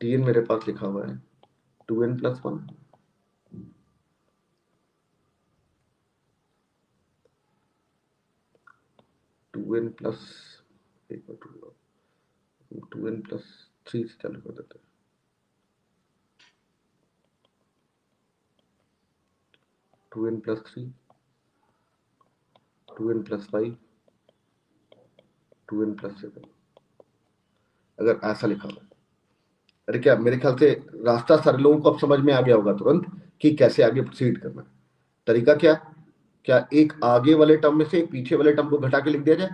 T N मेरे पास लिखा हुआ है 2n+1 2n+3 से चालू कर देते हैं। 2n+3 2n+5 2n+7 अगर ऐसा लिखा हुआ है। अरे क्या मेरे ख्याल से रास्ता सारे लोगों को अब समझ में आ गया होगा तुरंत कि कैसे आगे प्रोसीड करना है। तरीका क्या, क्या एक आगे वाले टर्म में से एक पीछे वाले टर्म को घटा के लिख दिया जाए?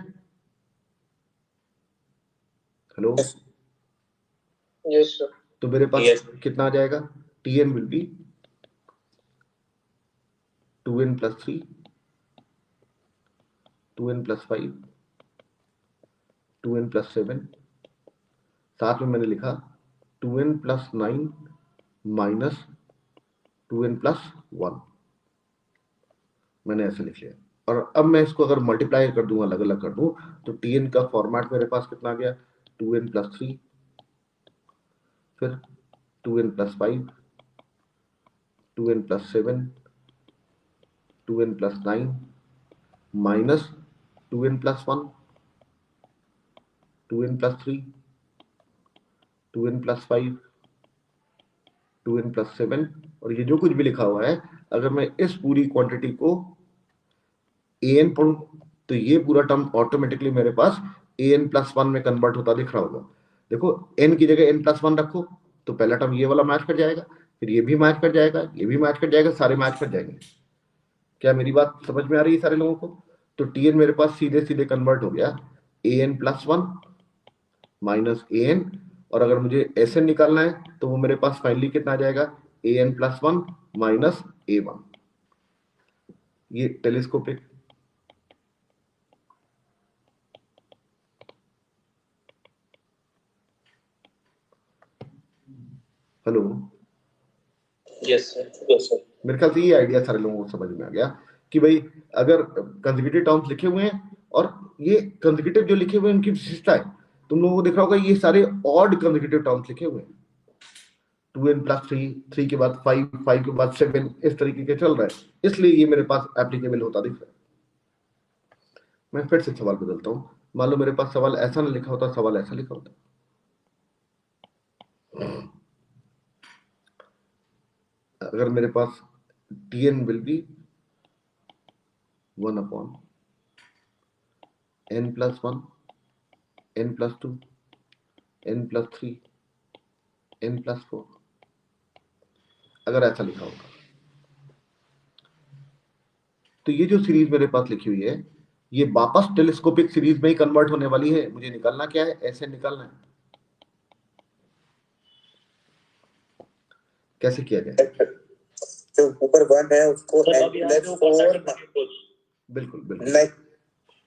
Hello, yes sir. तो मेरे पास कितना आ जाएगा? T N will be 2n+3 2n+5 2n+7, साथ में मैंने लिखा 2n+9 माइनस 2n+1, मैंने ऐसे लिख लिया। और अब मैं इसको अगर मल्टीप्लाई कर दूं, अलग अलग कर दूं, तो टीएन का फॉर्मेट मेरे पास कितना आ गया? 2n+3 फिर 2n+5 2n+7 2n+9 minus 2n+1 2n+3 2n+5 2n+7, और ये जो कुछ भी लिखा हुआ है, अगर मैं इस पूरी क्वांटिटी को an पढ़ूं तो ये पूरा टर्म ऑटोमेटिकली मेरे पास an+1 में कन्वर्ट होता दिख रहा होगा। देखो n की जगह n+1 रखो तो पहला टर्म ये वाला मैच कर जाएगा, फिर ये भी मैच कर जाएगा, ये भी मैच कर जाएगा, सारे मैच कर जाएंगे। क्या मेरी बात समझ में आ रही है सारे लोगों को? तो टी एन मेरे पास सीधे सीधे कन्वर्ट हो गया an+1 माइनस an, और अगर मुझे एस एन निकालना है तो वो मेरे पास फाइनली कितना आ जाएगा? an+1 minus a1। ये टेलीस्कोपिक। Hello, yes sir. मेरे ख्याल से ये आइडिया सारे लोगों को समझ में आ गया कि भाई अगर कंसेक्यूटिव टर्म्स लिखे हुए हैं, और ये कंसेक्यूटिव जो लिखे हुए हैं उनकी विशेषता है, तुम लोगों को दिख रहा होगा ये सारे ऑड कंसेक्यूटिव टर्म्स लिखे हुए हैं। 2n+3, 3 के बाद 5, 5 के बाद 7, इस तरीके के चल रहा है, इसलिए ये मेरे पास एप्लीकेबल होता दिख रहा है। मैं फिर से सवाल बदलता हूं, मान लो मेरे पास सवाल ऐसा ना लिखा होता, सवाल ऐसा लिखा होता। अगर मेरे पास tn will be 1/n+1 n+2 n+3 n+4, अगर ऐसा लिखा होगा, तो ये जो सीरीज मेरे पास लिखी हुई है ये वापस टेलीस्कोपिक सीरीज में ही कन्वर्ट होने वाली है। मुझे निकालना क्या है? ऐसे निकालना है। कैसे किया जाए? जो ऊपर 1 है उसको n+4, बिल्कुल बिल्कुल,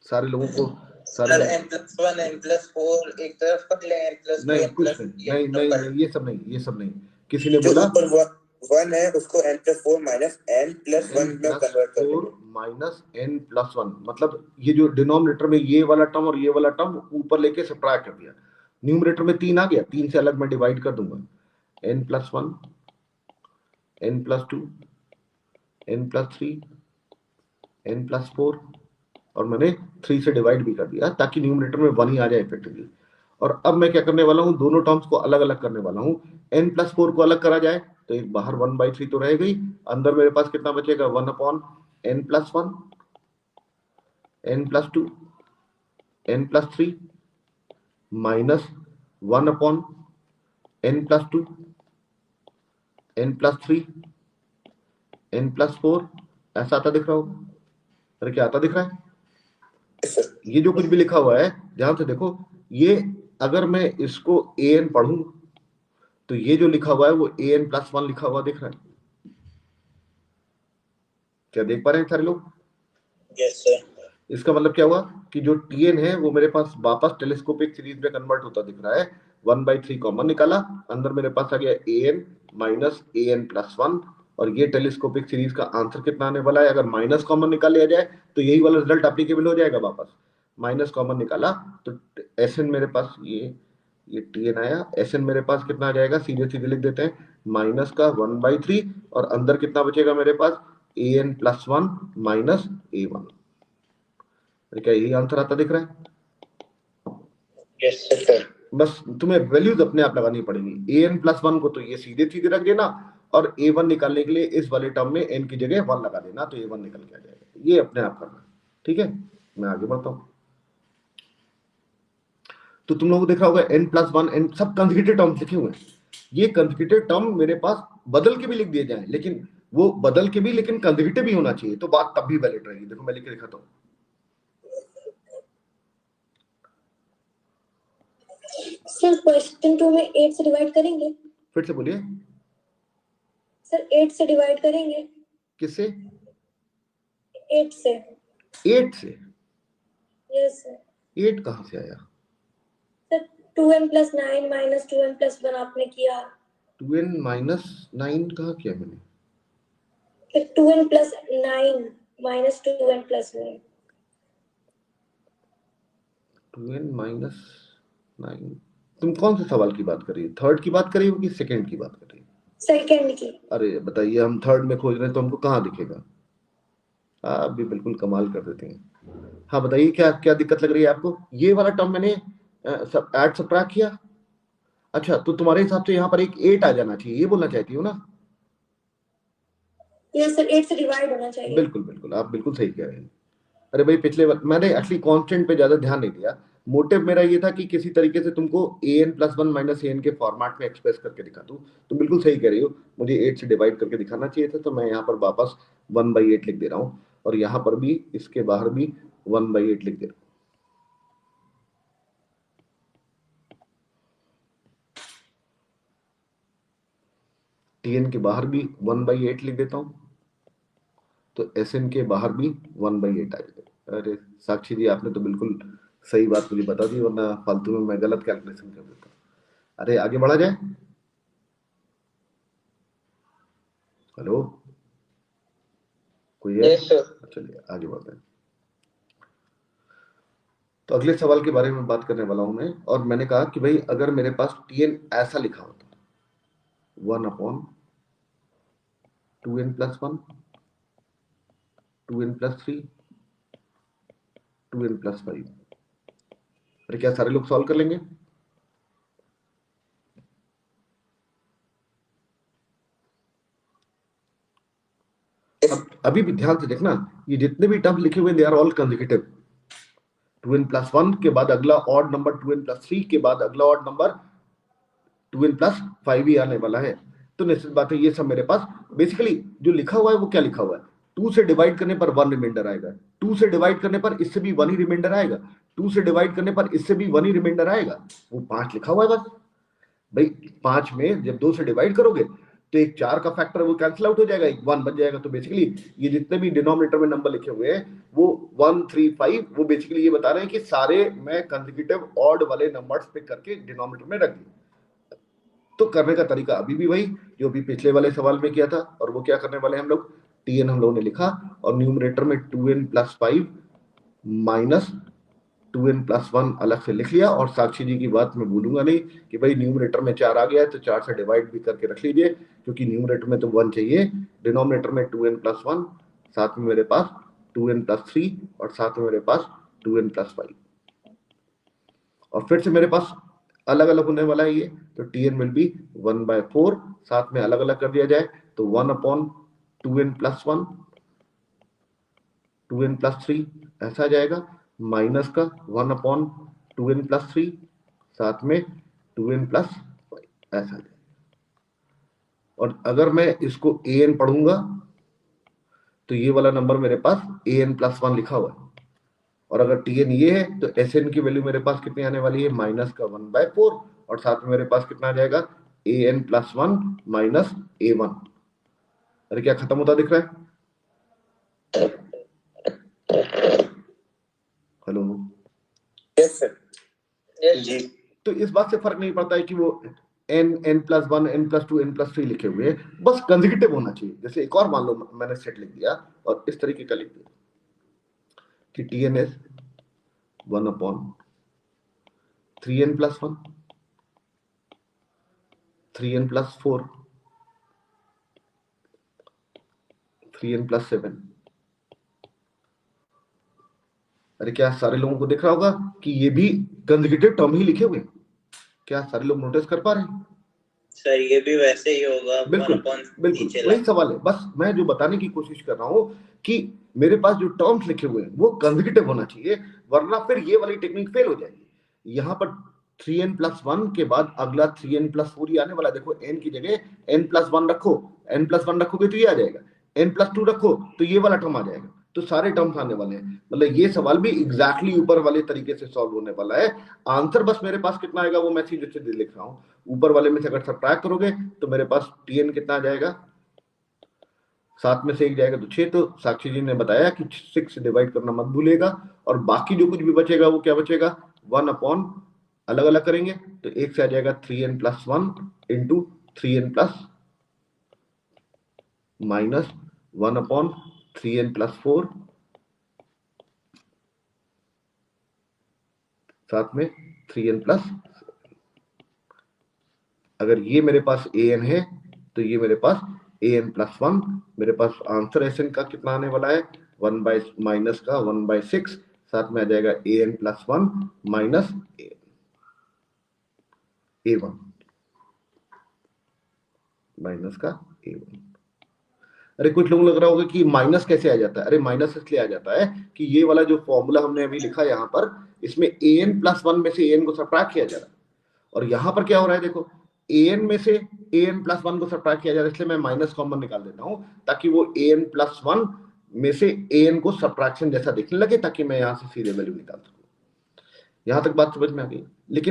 सारे लोगों को सर n+1 n+4 एक तरफ कर ले, n+2 नहीं कुछ नहीं, नहीं ये सब नहीं, ये सब नहीं। किसी ने बोला ऊपर 1 है उसको n+4 माइनस n+1 में कन्वर्ट कर दो, माइनस n+1, मतलब ये जो डिनोमिनेटर में ये वाला टर्म और ये वाला टर्म ऊपर लेके सब्ट्रैक्ट कर दिया, न्यूमरेटर में 3 आ गया, 3 से अलग मैं डिवाइड कर दूंगा, n+1 n+2 n+3 n+4, और मैंने 3 से डिवाइड भी कर दिया ताकि न्यूमरेटर में 1 ही आ जाए इफेक्टिवली। और अब मैं क्या करने वाला हूं? दोनों टर्म्स को अलग अलग करने वाला हूं। n+4 को अलग करा जाए तो एक बाहर 1/3 तो रह गई, अंदर मेरे पास कितना बचेगा? 1/n+1 n+2 n+3 minus 1/n+2 n+3 n+4, ऐसा आता दिख रहा होगा। अरे क्या आता दिख रहा है? ये जो कुछ भी लिखा हुआ है ध्यान से देखो, ये अगर मैं इसको an पढ़ूं तो ये जो लिखा हुआ है वो an+1 लिखा हुआ दिख रहा है। क्या देख पा रहे हैं सारे लोग? Yes sir. इसका मतलब क्या हुआ कि जो tn है वो मेरे पास वापस टेलीस्कोपिक सीरीज में कन्वर्ट होता दिख रहा है। 1/3 कॉमन निकाला, अंदर मेरे पास आ गया an माइनस an+1, और ये टेलीस्कोपिक सीरीज का आंसर कितना आने वाला है? अगर माइनस कॉमन निकाल लिया जाए तो यही वाला रिजल्ट एप्लीकेबल हो जाएगा। वापस माइनस कॉमन निकाला तो एस एन मेरे पास ये टी एन आया, एस एन मेरे पास कितना आ जाएगा, सीधे सीधे लिख देते हैं, माइनस का 1/3, और अंदर कितना बचेगा मेरे पास, A N plus one minus A one. क्या यही आंसर आता दिख रहा है? Yes sir. बस तुम्हें वैल्यूज अपने आप लगानी पड़ेगी। ए एन प्लस वन को तो ये सीधे सीधे रख देना, और ए वन निकालने के लिए इस वाले टर्म में एन की जगह वन लगा देना, तो ए वन निकल के आ जाएगा। ये अपने आप करना, ठीक है। मैं आगे बढ़ता हूं। तो तुम लोगों को देखा होगा एन प्लस वन, एन सब कंसेक्यूटिव टर्म्स लिखे हुए हैं। ये कंसेक्यूटिव टर्म मेरे पास बदल के भी लिख दिए जाए, लेकिन वो बदल के भी लेकिन कंसेक्यूटिव भी होना चाहिए, तो बात तब भी वैलिड रहेगी। देखो मैं लिख के दिखाता हूं। सर क्वेश्चन 2 में 8 से डिवाइड करेंगे? फिर से बोलिए। सर 8 से डिवाइड करेंगे? किससे? 8 से। 8 से? Yes sir. 8 कहां से आया? Sir 2n plus 9 minus 2n plus 1 आपने किया। 2n माइनस 9 कहा किया मैंने? फिर 2n plus 9 minus 2n plus 1। 2n minus 9, तुम कौन से सवाल की बात कर रही हो? थर्ड की बात कर रही हो कि सेकंड की बात कर रही हो? सेकंड की। अरे बताइए, हम थर्ड में खोज रहे हैं तो हमको कहाँ दिखेगा? आप भी बिल्कुल कमाल कर देते हैं। हाँ बताइए, क्या क्या दिक्कत लग रही है आपको? ये वाला टर्म मैंने सब ऐड सबट्रैक्ट किया। अच्छा, तो तुम्हारे हिसाब से यहाँ पर एक 8 आ जाना चाहिए, ये बोलना चाहती हो ना? यस सर, 8 से डिवाइड होना चाहिए। बिल्कुल बिल्कुल, आप बिल्कुल सही कह रहे हैं। अरे भाई, पिछले मैंने एक्चुअली कांस्टेंट पे ज्यादा ध्यान नहीं दिया। मोटिव मेरा ये था कि किसी तरीके से तुमको A N plus one minus A N के फॉर्मेट में एक्सप्रेस करके दिखा दूं। तुम बिल्कुल सही कह रही हो, मुझे 8 से डिवाइड करके दिखाना चाहिए था, तो मैं यहाँ पर वापस 1/8 लिख दे रहा हूँ, और यहाँ पर भी इसके बाहर भी 1/8 लिख दे रहा हूँ। टी एन के बाहर भी 1/8 लिख देता हूँ, तो एस एन के बाहर भी 1/8 आ जाएगा। अरे साक्षी जी, आपने तो बिल्कुल सही बात मुझे बता दी, वरना फालतू में मैं गलत कैलकुलेशन कर देता। अरे आगे बढ़ा जाए। हेलो, कोई है? Yes sir. चलिए आगे बढ़ते हैं। तो अगले सवाल के बारे में बात करने वाला हूं मैं, और मैंने कहा कि भाई अगर मेरे पास टी एन ऐसा लिखा होता, 1/2n+1, 2n+3, 2n+5। अरे क्या सारे लोग सॉल्व कर लेंगे? अब अभी भी ध्यान से देखना, ये जितने भी टर्म लिखे हुए they are all consecutive. 2n+1 के बाद अगला ऑड नंबर 2n+3 के बाद अगला ऑड नंबर 2n+5 ही आने वाला है। तो निश्चित बात है, ये सब मेरे पास बेसिकली जो लिखा हुआ है वो क्या लिखा हुआ है, 2 से डिवाइड करने पर 1 रिमाइंडर आएगा, 2 से डिवाइड करने पर इससे भी 1 ही रिमाइंडर आएगा, 2 से डिवाइड करने पर इससे भी 1 ही रिमाइंडर आएगा। वो 5 लिखा हुआ है बस। भाई 5 में जब 2 से डिवाइड करोगे तो एक 4 का फैक्टर वो कैंसिल आउट हो जाएगा, एक 1 बन जाएगा। तो बेसिकली ये जितने भी डिनोमिनेटर में नंबर लिखे हुए हैं वो 1 3 5, वो बेसिकली ये बता रहे हैं कि सारे मैं कंसेक्यूटिव ऑड वाले नंबर्स पे करके डिनोमिनेटर में रख दिए। तो करने का तरीका अभी भी वही जो भी पिछले वाले सवाल में किया था, और वो क्या करने वाले हैं हम लोग, टी एन हम लोगों ने लिखा, और न्यूमरेटर में 2n+5 माइनस 2n+1 अलग से लिख लिया। और साक्षी जी की बात मैं भूलूंगा नहीं कि भाई न्यूमरेटर में 4 आ गया है तो 4 से डिवाइड भी करके रख लीजिए, क्योंकि न्यूमरेटर में तो 1 चाहिए, डिनोमिनेटर में 2n+1, साथ में मेरे पास 2n+3, और साथ में मेरे पास 2n+5, और फिर से मेरे पास अलग अलग होने वाला है ये, तो टी एन विल बी 1/4, साथ में अलग अलग कर दिया जाए तो 1/2n+1, 2n+3 ऐसा आ जाएगा, माइनस का 1/2n+3, साथ में 2n+5 ऐसा आ जाएगा। और अगर मैं इसको ए एन पढ़ूंगा तो ये वाला नंबर मेरे पास an+1 लिखा हुआ है, और अगर टी एन ये है तो एस एन की वैल्यू मेरे पास कितनी आने वाली है, माइनस का 1/4, और साथ में मेरे पास कितना आ जाएगा, an+1 माइनस a1। अरे क्या खत्म होता दिख रहा है? Hello, yes sir. यस जी। तो इस बात से फर्क नहीं पड़ता है कि वो n+1 n+2 n+3 लिखे हुए, बस कंसेक्यूटिव होना चाहिए। जैसे एक और मान लो मैंने सेट लिख दिया और इस तरीके का लिख दिया कि T N S 1/3n+1 3n+4, 3n+7। अरे क्या सारे लोगों को दिख रहा होगा कि ये भी कंसेक्यूटिव टर्म ही लिखे हुए? क्या सारे लोग नोटिस कर पा रहे हैं? सर ये भी वैसे ही होगा, बिल्कुल 1 upon बिल्कुल नीचे वही ला। सवाल है। बस मैं जो बताने की कोशिश कर रहा हूं कि मेरे पास जो टर्म्स लिखे हुए हैं वो कंसेक्यूटिव होना चाहिए, वरना फिर ये वाली टेक्निक फेल हो जाएगी। यहां पर 3n+1 के बाद अगला 3n+4 ही आने वाला है। देखो n की जगह n+1 रखो, n+1 रखोगे तो ये आ जाएगा, n+2 रखो तो ये वाला टर्म आ जाएगा, तो सारे टर्म्स आने वाले हैं। मतलब ये सवाल भी एग्जैक्टली ऊपर वाले तरीके से सॉल्व होने वाला है। आंसर बस मेरे पास कितना आएगा वो मैं सीधे सीधे लिख रहा हूं। ऊपर वाले में से अगर सब्ट्रैक्ट करोगे तो मेरे पास tn कितना आ जाएगा, 7 में से 1 जाएगा तो 6। तो साक्षी जी ने बताया कि 6 से डिवाइड करना मत भूलिएगा, और बाकी जो कुछ भी बचेगा वो क्या बचेगा, 1 अपॉन, अलग अलग करेंगे तो 1 से आ जाएगा 3n+1 into 3n+ minus 1 upon 3n+4, साथ में 3n+। अगर ये मेरे पास an है तो ये मेरे पास an+1, मेरे पास आंसर एसएन का कितना आने वाला है, 1/6, साथ में आ जाएगा an+1 माइनस a1 माइनस का a1। अरे कुछ लोगों को लग रहा होगा कि माइनस कैसे आ जाता है। अरे माइनस इसलिए आ जाता है कि ये वाला जो फॉर्मूला हमने अभी लिखा यहाँ पर, इसमें an+1 में से an को सब्ट्रैक्ट किया जा रहा है, और यहां पर क्या हो रहा है, देखो an में से an+1 को सब्ट्रैक्ट किया जा रहा है, इसलिए मैं माइनस कॉमन निकाल देता हूं ताकि वो an+1 में से an को सब्ट्रैक्शन जैसा दिखने लगे, ताकि मैं यहां से सीधे वैल्यू निकाल सकूं। यहां तक बात समझ में आ गई। लेकिन